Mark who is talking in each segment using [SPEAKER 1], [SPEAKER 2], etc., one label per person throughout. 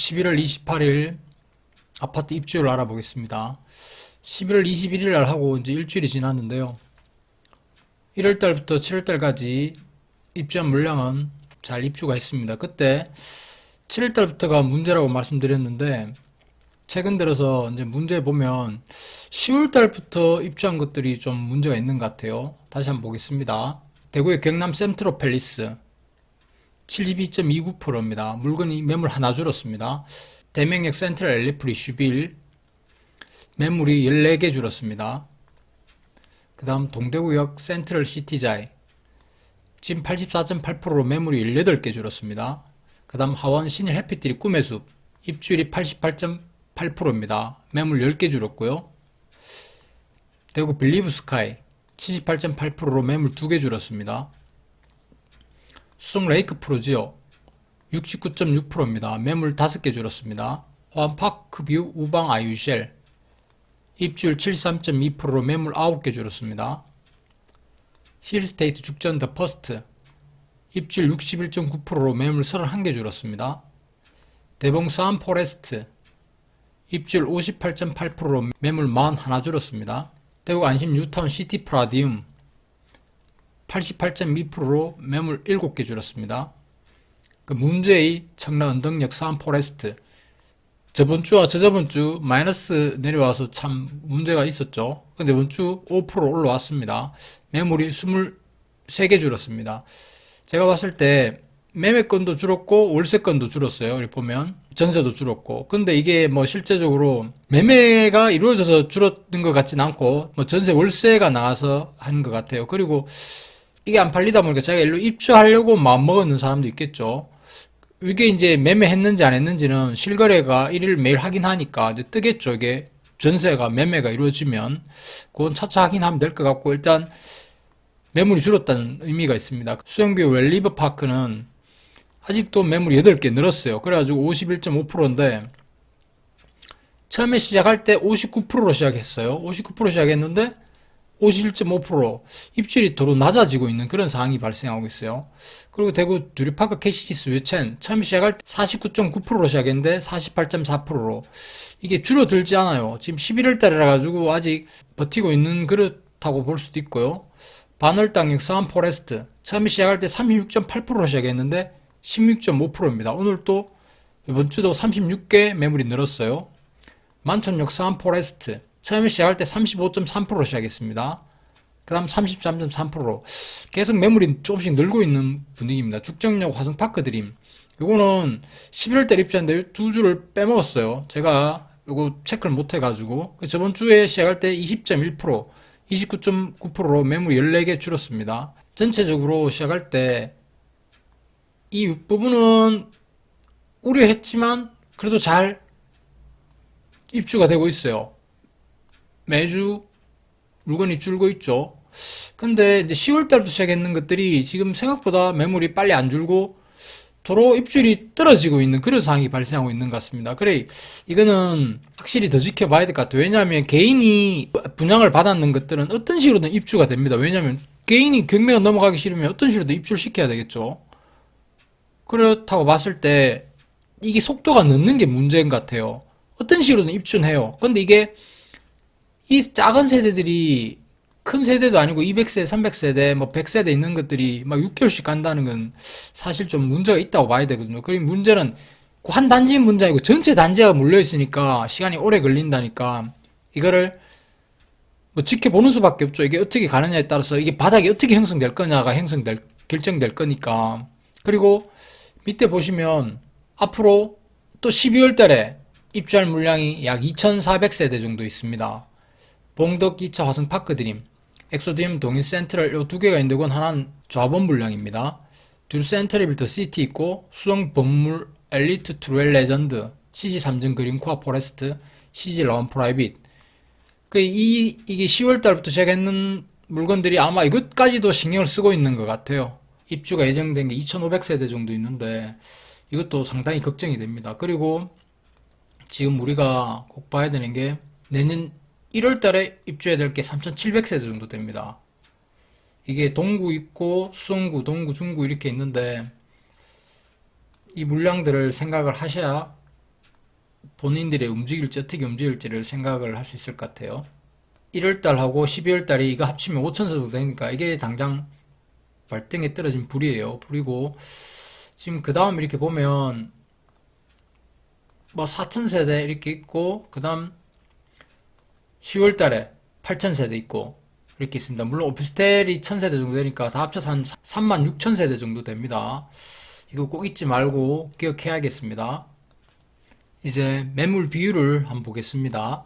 [SPEAKER 1] 11월 28일 아파트 입주를 알아보겠습니다. 11월 21일 날 하고 이제 일주일이 지났는데요. 1월 달부터 7월 달까지 입주한 물량은 잘 입주가 했습니다. 그때 7월 달부터가 문제라고 말씀드렸는데 최근 들어서 이제 문제 보면 10월 달부터 입주한 것들이 좀 문제가 있는 것 같아요. 다시 한번 보겠습니다. 대구의 경남 센트로 팰리스 72.29%입니다. 물건이 매물 하나 줄었습니다. 대명역 센트럴 엘리프리 슈빌 매물이 14개 줄었습니다. 그 다음 동대구역 센트럴 시티자이 지금 84.8%로 매물이 18개 줄었습니다. 그 다음 하원 신일 해피트리 꿈의 숲 입주율이 88.8%입니다. 매물 10개 줄었고요. 대구 빌리브 스카이 78.8%로 매물 2개 줄었습니다. 수성 레이크 프로지오 69.6%입니다. 매물 5개 줄었습니다. 화원 파크뷰 우방 아이유쉘 입주율 73.2%로 매물 9개 줄었습니다. 힐스테이트 죽전 더 퍼스트 입주율 61.9%로 매물 31개 줄었습니다. 대봉수암 포레스트 입주율 58.8%로 매물 41 줄었습니다. 대구 안심 뉴타운 시티 프라디움 88.2%로 매물 7개 줄었습니다. 그 문제의 청라 언덕역 사암 포레스트 저번 주와 저저번 주 마이너스 내려와서 참 문제가 있었죠. 근데 이번 주 5% 올라왔습니다. 매물이 23개 줄었습니다. 제가 봤을 때 매매건도 줄었고 월세건도 줄었어요. 여기 보면 전세도 줄었고. 근데 이게 뭐 실제적으로 매매가 이루어져서 줄었는 것 같진 않고 뭐 전세 월세가 나와서 한 것 같아요. 그리고 이게 안 팔리다 보니까 자기가 일로 입주하려고 마음먹었는 사람도 있겠죠. 이게 이제 매매했는지 안 했는지는 실거래가 1일 매일 확인하니까 이제 뜨겠죠. 이게 전세가 매매가 이루어지면 그건 차차 확인하면 될 것 같고 일단 매물이 줄었다는 의미가 있습니다. 수영비 웰리버 파크는 아직도 매물이 8개 늘었어요. 그래가지고 51.5%인데 처음에 시작할 때 59%로 시작했어요. 59% 시작했는데 51.5% 입주율이 도로 낮아지고 있는 그런 상황이 발생하고 있어요. 그리고 대구 두리파크 캐시기스 외첸 처음 시작할 때 49.9%로 시작했는데 48.4%로 이게 줄어들지 않아요. 지금 11월 달이라 가지고 아직 버티고 있는 그렇다고 볼 수도 있고요. 반월당역 서안 포레스트 처음 시작할 때 36.8%로 시작했는데 16.5%입니다. 오늘 또 이번 주도 36개 매물이 늘었어요. 만촌역 서안 포레스트 처음에 시작할 때 35.3%로 시작했습니다. 그 다음 33.3%로 계속 매물이 조금씩 늘고 있는 분위기입니다. 죽정역 화성파크 드림 요거는 11월 달 입주했는데 두 주를 빼먹었어요. 제가 요거 체크를 못 해가지고 저번 주에 시작할 때 20.1% 29.9%로 매물이 14개 줄었습니다. 전체적으로 시작할 때 이 윗부분은 우려했지만 그래도 잘 입주가 되고 있어요. 매주 물건이 줄고 있죠. 근데 이제 10월 달부터 시작했는 것들이 지금 생각보다 매물이 빨리 안 줄고 도로 입주율이 떨어지고 있는 그런 상황이 발생하고 있는 것 같습니다. 그래, 이거는 확실히 더 지켜봐야 될 것 같아요. 왜냐하면 개인이 분양을 받았는 것들은 어떤 식으로든 입주가 됩니다. 왜냐하면 개인이 경매가 넘어가기 싫으면 어떤 식으로든 입주를 시켜야 되겠죠. 그렇다고 봤을 때 이게 속도가 늦는 게 문제인 것 같아요. 어떤 식으로든 입주는 해요. 근데 이게 이 작은 세대들이 큰 세대도 아니고 200세대, 300세대, 뭐 100세대 있는 것들이 막 6개월씩 간다는 건 사실 좀 문제가 있다고 봐야 되거든요. 그리고 문제는 그 한 단지의 문제 아니고 전체 단지가 몰려 있으니까 시간이 오래 걸린다니까 이거를 뭐 지켜보는 수밖에 없죠. 이게 어떻게 가느냐에 따라서 이게 바닥이 어떻게 형성될 거냐가 결정될 거니까. 그리고 밑에 보시면 앞으로 또 12월 달에 입주할 물량이 약 2,400세대 정도 있습니다. 봉덕 2차 화성파크 드림, 엑소디움 동인 센트럴 요 두 개가 있는데 그건 하나는 좌번 물량입니다. 둘 센트럴 빌더 시티 있고 수성 범물 엘리트 트루엘 레전드, CG 삼정 그린코아 포레스트, CG 라운 프라이빗. 이게 10월 달부터 시작했는 물건들이 아마 이것까지도 신경을 쓰고 있는 것 같아요. 입주가 예정된 게 2,500세대 정도 있는데 이것도 상당히 걱정이 됩니다. 그리고 지금 우리가 꼭 봐야 되는 게 내년 1월 달에 입주해야 될 게 3,700세대 정도 됩니다. 이게 동구 있고 수성구, 동구, 중구 이렇게 있는데 이 물량들을 생각을 하셔야 본인들의 움직일지 어떻게 움직일지를 생각을 할 수 있을 것 같아요. 1월달하고 12월달이 이거 합치면 5천세도 되니까 이게 당장 발등에 떨어진 불이에요. 불이고 지금 그 다음 이렇게 보면 뭐 4천세대 이렇게 있고 그 다음 10월달에 8천세대 있고 이렇게 있습니다. 물론 오피스텔이 1000세대 정도 되니까 다 합쳐서 한 36,000세대 정도 됩니다. 이거 꼭 잊지 말고 기억해야겠습니다. 이제 매물 비율을 한번 보겠습니다.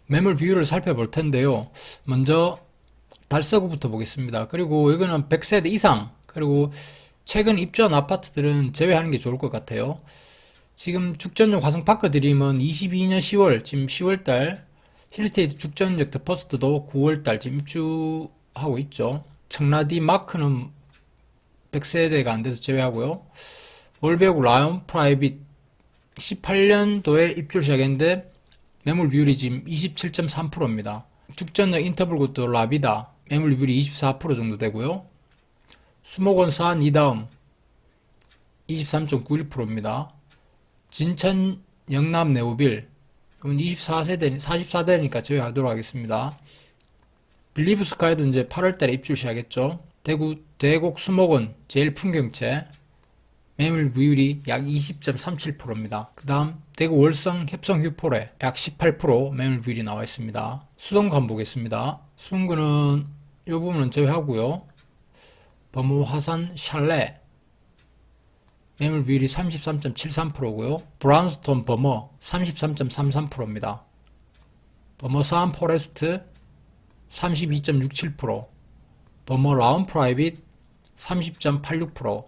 [SPEAKER 1] 매물 비율을 살펴볼 텐데요. 먼저 달서구부터 보겠습니다. 그리고 이거는 100세대 이상, 그리고 최근 입주한 아파트들은 제외하는 게 좋을 것 같아요. 지금 죽전용 화성파크 드림은 22년 10월, 지금 10월달, 힐스테이트 죽전역 더 퍼스트도 9월달 지금 입주하고 있죠. 청라디 마크는 100세대가 안 돼서 제외하고요. 월배구 라이온 프라이빗 18년도에 입주를 시작했는데 매물 비율이 지금 27.3%입니다. 죽전역 인터블굿도 라비다 매물 비율이 24% 정도 되고요. 수목원 사안 이다음 23.91%입니다. 진천 영남 네오빌 그건 24세대 44대니까 제외하도록 하겠습니다. 빌리브 스카이도 이제 8월달에 입주 시작했죠. 대구 대곡 수목원 제일풍경채 매물 비율이 약 20.37%입니다. 그 다음 대구 월성 협성 휴포레 약 18% 매물 비율이 나와 있습니다. 수동구 한번 보겠습니다. 수동구는 이 부분은 제외하고요. 범호 화산 샬레 매물 비율이 33.73%고요. 브라운스톤 범어 33.33%입니다. 범어 사암 포레스트 32.67%, 범어 라운 프라이빗 30.86%,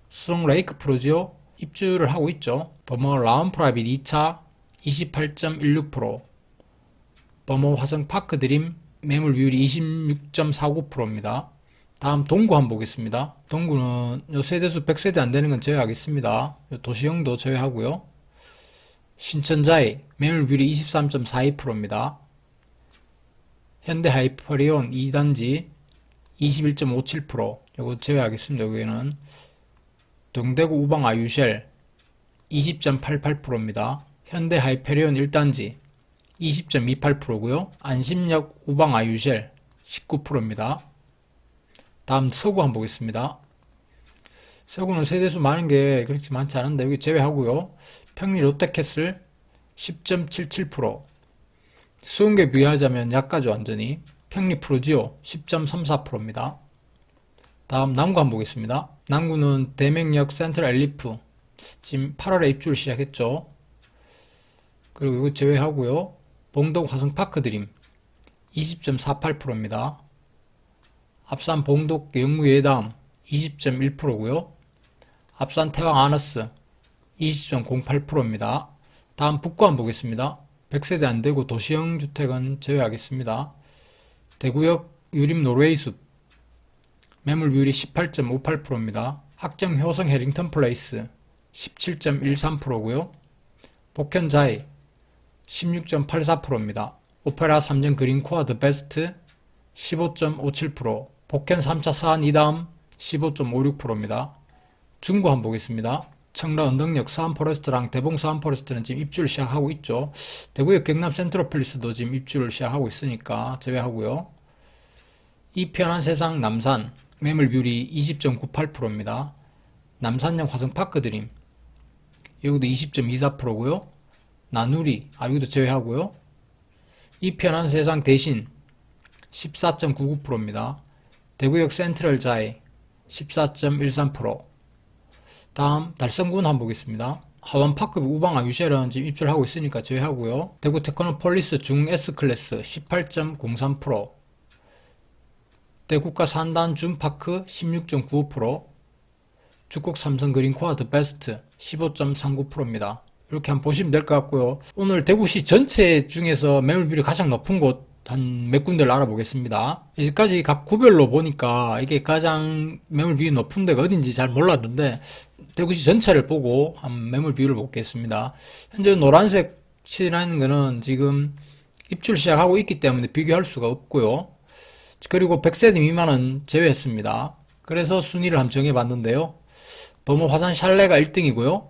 [SPEAKER 1] 수동 레이크 프로지오 입주를 하고 있죠. 범어 라운 프라이빗 2차 28.16%, 범어 화성 파크 드림 매물 비율이 26.49%입니다. 다음 동구 한번 보겠습니다. 동구는 요 세대수 100세대 안 되는 건 제외하겠습니다. 요 도시형도 제외하고요. 신천자이 매물 비율이 23.42%입니다. 현대 하이퍼리온 2단지 21.57%, 요거 제외하겠습니다. 여기는 동대구 우방 아유쉘 20.88%입니다. 현대 하이페리온 1단지 20.28%고요. 안심역 우방 아유쉘 19%입니다. 다음 서구 한번 보겠습니다. 서구는 세대수 많은 게 그렇게 많지 않은데 여기 제외하고요. 평리 롯데캐슬 10.77%, 수은계 비교하자면 약가죠 완전히. 평리 프로지오 10.34%입니다. 다음 남구 한번 보겠습니다. 남구는 대명역 센트럴 엘리프 지금 8월에 입주를 시작했죠. 그리고 이거 제외하고요. 봉동 화성파크 드림 20.48%입니다. 앞산 봉독 영무 예담 20.1%고요. 앞산 태왕 아너스 20.08%입니다. 다음 북구 한번 보겠습니다. 100세대 안되고 도시형 주택은 제외하겠습니다. 대구역 유림 노르웨이숲 매물 비율이 18.58%입니다. 학정 효성 해링턴 플레이스 17.13%고요. 복현자이 16.84%입니다. 오페라 3전 그린코아 더 베스트 15.57%, 복현 3차 사안 이다음 15.56%입니다. 중구 한번 보겠습니다. 청라 언덕역 사암포레스트랑 대봉 사암포레스트는 지금 입주를 시작하고 있죠. 대구역 경남 센트로폴리스도 지금 입주를 시작하고 있으니까 제외하고요. 이편한 세상 남산 매물 비율이 20.98%입니다. 남산역 화성파크 드림 여기도 20.24%고요. 나누리 여기도 제외하고요. 이편한 세상 대신 14.99%입니다. 대구역 센트럴 자이 14.13%. 다음 달성군 한번 보겠습니다. 하원파크 우방 아유쉘은 지금 입주를 하고 있으니까 제외하고요. 대구 테크노폴리스 중 S클래스 18.03%, 대구가 산단 준파크 16.95%, 죽곡 삼성 그린코아 더 베스트 15.39%입니다. 이렇게 한번 보시면 될 것 같고요. 오늘 대구시 전체 중에서 매물 비율이 가장 높은 곳 한 몇 군데를 알아보겠습니다. 여기까지 각 구별로 보니까 이게 가장 매물 비율이 높은 데가 어딘지 잘 몰랐는데 대구시 전체를 보고 한 매물 비율을 보겠습니다. 현재 노란색 칠하는 거는 지금 입주를 시작하고 있기 때문에 비교할 수가 없고요. 그리고 100세대 미만은 제외했습니다. 그래서 순위를 한번 정해봤는데요. 범어 화산 샬레가 1등이고요.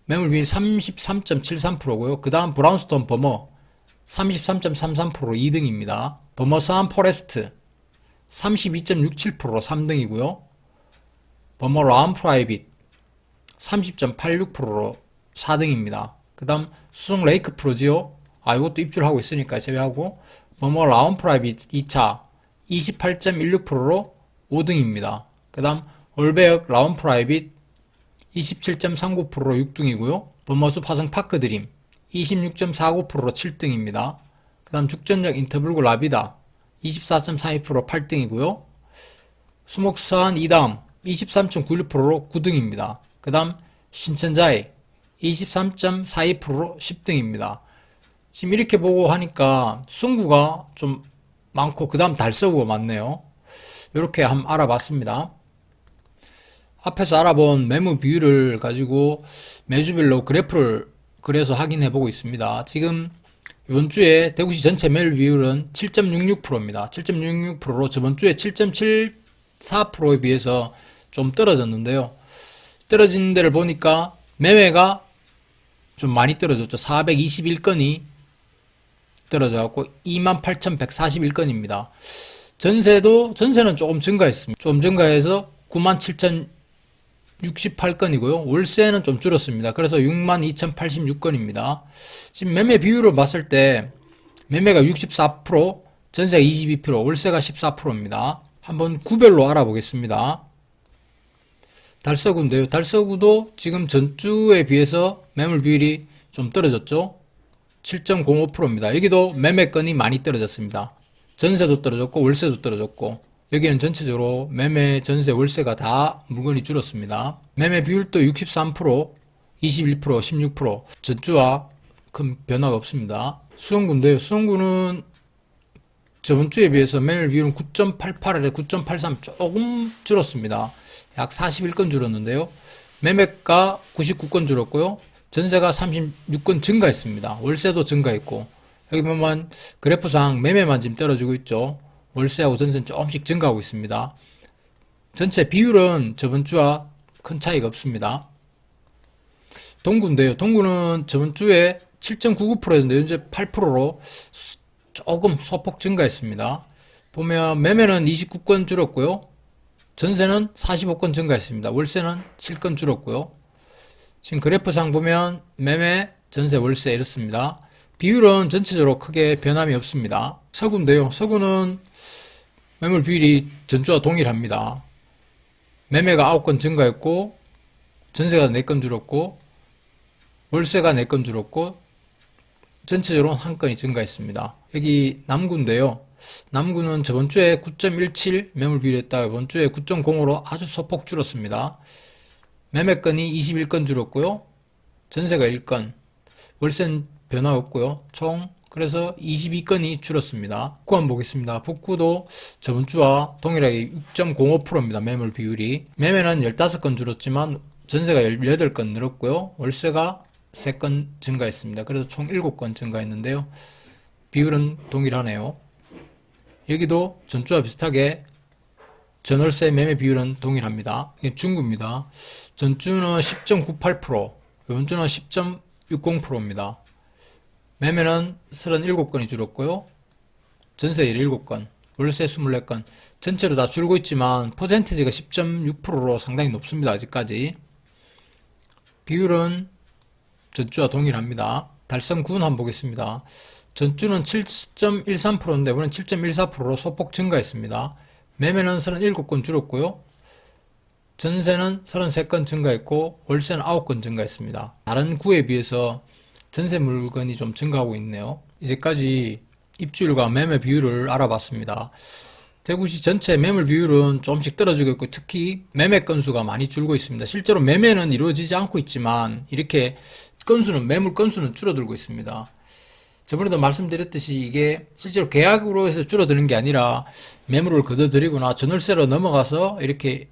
[SPEAKER 1] 매물 비율 33.73%고요. 그 다음 브라운스톤 범어 33.33%로 2등입니다. 범어 서한 포레스트 32.67%로 3등이고요. 범어 라운 프라이빗 30.86%로 4등입니다. 그 다음 수성 레이크 프로지오, 이것도 입주를 하고 있으니까 제외하고, 범어 라운 프라이빗 2차 28.16%로 5등입니다. 그 다음 올베역 라운 프라이빗 27.39%로 6등이고요. 범어숲 화성 파크 드림 26.49%로 7등입니다. 그 다음 죽전역 인터블구 라비다 24.42%로 8등이고요. 수목서한 이다음 23.96%로 9등입니다. 그 다음 신천자에 23.42%로 10등입니다. 지금 이렇게 보고 하니까 승구가 좀 많고 그 다음 달서구가 많네요. 이렇게 한번 알아봤습니다. 앞에서 알아본 매물 비율을 가지고 매주별로 그래프를 그래서 확인해 보고 있습니다. 지금 이번 주에 대구시 전체 매물 비율은 7.66%입니다. 7.66%로 저번 주에 7.74%에 비해서 좀 떨어졌는데요. 떨어진 데를 보니까 매매가 좀 많이 떨어졌죠. 421건이 떨어져갖고 28,141건입니다. 전세는 조금 증가했습니다. 좀 증가해서 97,068건이고요. 월세는 좀 줄었습니다. 그래서 62,086건입니다. 지금 매매 비율을 봤을 때 매매가 64%, 전세가 22%, 월세가 14%입니다. 한번 구별로 알아보겠습니다. 달서구인데요. 달서구도 지금 전주에 비해서 매물 비율이 좀 떨어졌죠. 7.05%입니다. 여기도 매매건이 많이 떨어졌습니다. 전세도 떨어졌고 월세도 떨어졌고, 여기는 전체적으로 매매, 전세, 월세가 다 물건이 줄었습니다. 매매 비율도 63%, 21%, 16%, 전주와 큰 변화가 없습니다. 수성구인데요. 수성구는 저번 주에 비해서 매매 비율은 9.88에 9.83 조금 줄었습니다. 약 41건 줄었는데요. 매매가 99건 줄었고요. 전세가 36건 증가했습니다. 월세도 증가했고, 여기 보면 그래프상 매매만 지금 떨어지고 있죠. 월세하고 전세는 조금씩 증가하고 있습니다. 전체 비율은 저번 주와 큰 차이가 없습니다. 동구인데요. 동구는 저번 주에 7.99%였는데 현재 8%로 조금 소폭 증가했습니다. 보면 매매는 29건 줄었고요. 전세는 45건 증가했습니다. 월세는 7건 줄었고요. 지금 그래프상 보면 매매, 전세, 월세 이렇습니다. 비율은 전체적으로 크게 변함이 없습니다. 서구인데요. 서구는 매물 비율이 전주와 동일합니다. 매매가 9건 증가했고, 전세가 4건 줄었고, 월세가 4건 줄었고, 전체적으로 1건이 증가했습니다. 여기 남구인데요. 남구는 저번 주에 9.17 매물 비율했다가 이번 주에 9.05로 아주 소폭 줄었습니다. 매매건이 21건 줄었고요. 전세가 1건, 월세는 변화 없고요. 총 그래서 22건이 줄었습니다. 북구 한번 보겠습니다. 북구도 저번 주와 동일하게 6.05%입니다. 매물 비율이. 매매는 15건 줄었지만 전세가 18건 늘었고요. 월세가 3건 증가했습니다. 그래서 총 7건 증가했는데요. 비율은 동일하네요. 여기도 전주와 비슷하게 전월세 매매 비율은 동일합니다. 이게 중구입니다. 전주는 10.98%, 이번 주는 10.60%입니다. 매매는 37건이 줄었고요. 전세 17건, 월세 24건, 전체로 다 줄고 있지만 퍼센티지가 10.6%로 상당히 높습니다. 아직까지. 비율은 전주와 동일합니다. 달성군 한번 보겠습니다. 전주는 7.13%인데 이번엔 7.14%로 소폭 증가했습니다. 매매는 37건 줄었고요. 전세는 33건 증가했고 월세는 9건 증가했습니다. 다른 구에 비해서 전세 물건이 좀 증가하고 있네요. 이제까지 입주율과 매매 비율을 알아봤습니다. 대구시 전체 매물 비율은 조금씩 떨어지고 있고 특히 매매 건수가 많이 줄고 있습니다. 실제로 매매는 이루어지지 않고 있지만 이렇게 매물 건수는 줄어들고 있습니다. 저번에도 말씀드렸듯이 이게 실제로 계약으로 해서 줄어드는 게 아니라 매물을 거둬들이거나 전월세로 넘어가서 이렇게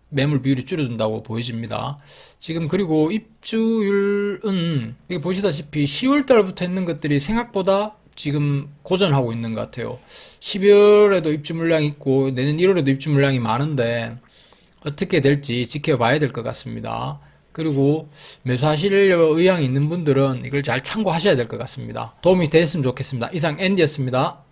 [SPEAKER 1] 매물 비율이 줄어든다고 보여집니다. 지금 그리고 입주율은 여기 보시다시피 10월 달부터 했는 것들이 생각보다 지금 고전하고 있는 것 같아요. 12월에도 입주 물량이 있고 내년 1월에도 입주 물량이 많은데 어떻게 될지 지켜봐야 될 것 같습니다. 그리고 매수하실 의향이 있는 분들은 이걸 잘 참고하셔야 될 것 같습니다. 도움이 됐으면 좋겠습니다. 이상 앤디였습니다.